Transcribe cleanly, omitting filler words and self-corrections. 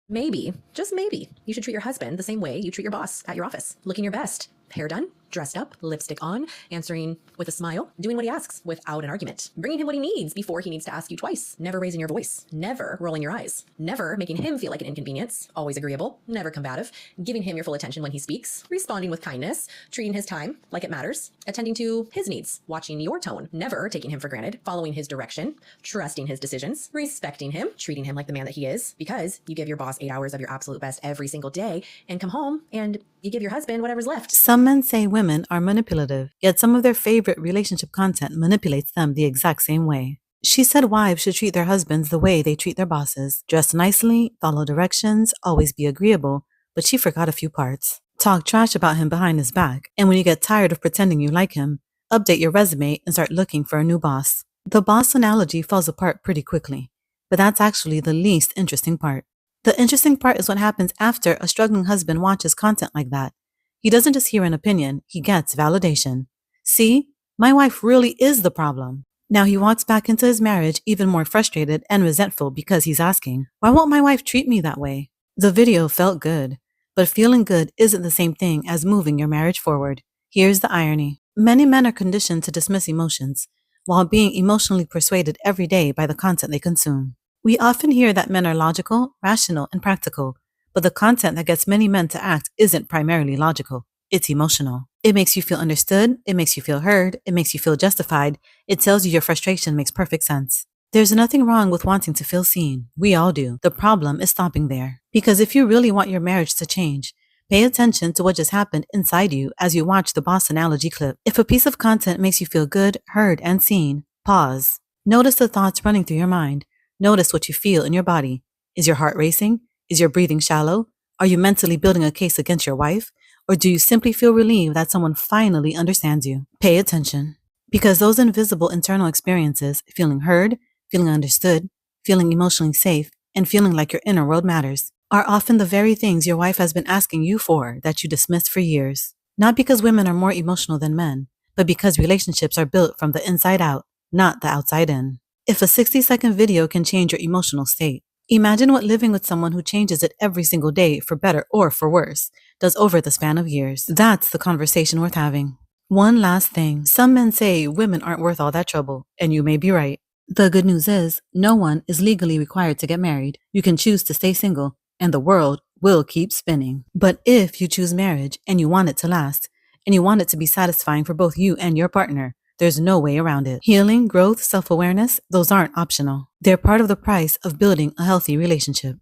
Maybe, just maybe, you should treat your husband the same way you treat your boss at your office. Looking your best, hair done, dressed up, lipstick on, answering with a smile, doing what he asks without an argument, bringing him what he needs before he needs to ask you twice, never raising your voice, never rolling your eyes, never making him feel like an inconvenience, always agreeable, never combative, giving him your full attention when he speaks, responding with kindness, treating his time like it matters, attending to his needs, watching your tone, never taking him for granted, following his direction, trusting his decisions, respecting him, treating him like the man that he is, because you give your boss 8 hours of your absolute best every single day and come home and you give your husband whatever's left. Some men say women are manipulative, yet some of their favorite relationship content manipulates them the exact same way. She said wives should treat their husbands the way they treat their bosses, dress nicely, follow directions, always be agreeable, but she forgot a few parts. Talk trash about him behind his back, and when you get tired of pretending you like him, update your resume and start looking for a new boss. The boss analogy falls apart pretty quickly, but that's actually the least interesting part. The interesting part is what happens after a struggling husband watches content like that. He doesn't just hear an opinion, he gets validation. See, my wife really is the problem. Now he walks back into his marriage even more frustrated and resentful because he's asking, why won't my wife treat me that way? The video felt good, but feeling good isn't the same thing as moving your marriage forward. Here's the irony. Many men are conditioned to dismiss emotions, while being emotionally persuaded every day by the content they consume. We often hear that men are logical, rational, and practical, but the content that gets many men to act isn't primarily logical. It's emotional. It makes you feel understood, it makes you feel heard, it makes you feel justified, it tells you your frustration makes perfect sense. There's nothing wrong with wanting to feel seen. We all do. The problem is stopping there. Because if you really want your marriage to change, pay attention to what just happened inside you as you watch the boss analogy clip. If a piece of content makes you feel good, heard, and seen, pause. Notice the thoughts running through your mind. Notice what you feel in your body. Is your heart racing? Is your breathing shallow? Are you mentally building a case against your wife? Or do you simply feel relieved that someone finally understands you? Pay attention. Because those invisible internal experiences, feeling heard, feeling understood, feeling emotionally safe, and feeling like your inner world matters, are often the very things your wife has been asking you for that you dismissed for years. Not because women are more emotional than men, but because relationships are built from the inside out, not the outside in. If a 60-second video can change your emotional state, imagine what living with someone who changes it every single day for better or for worse does over the span of years. That's the conversation worth having. One last thing. Some men say women aren't worth all that trouble, and you may be right. The good news is, no one is legally required to get married. You can choose to stay single, and the world will keep spinning. But if you choose marriage and you want it to last, and you want it to be satisfying for both you and your partner, there's no way around it. Healing, growth, self-awareness, those aren't optional. They're part of the price of building a healthy relationship.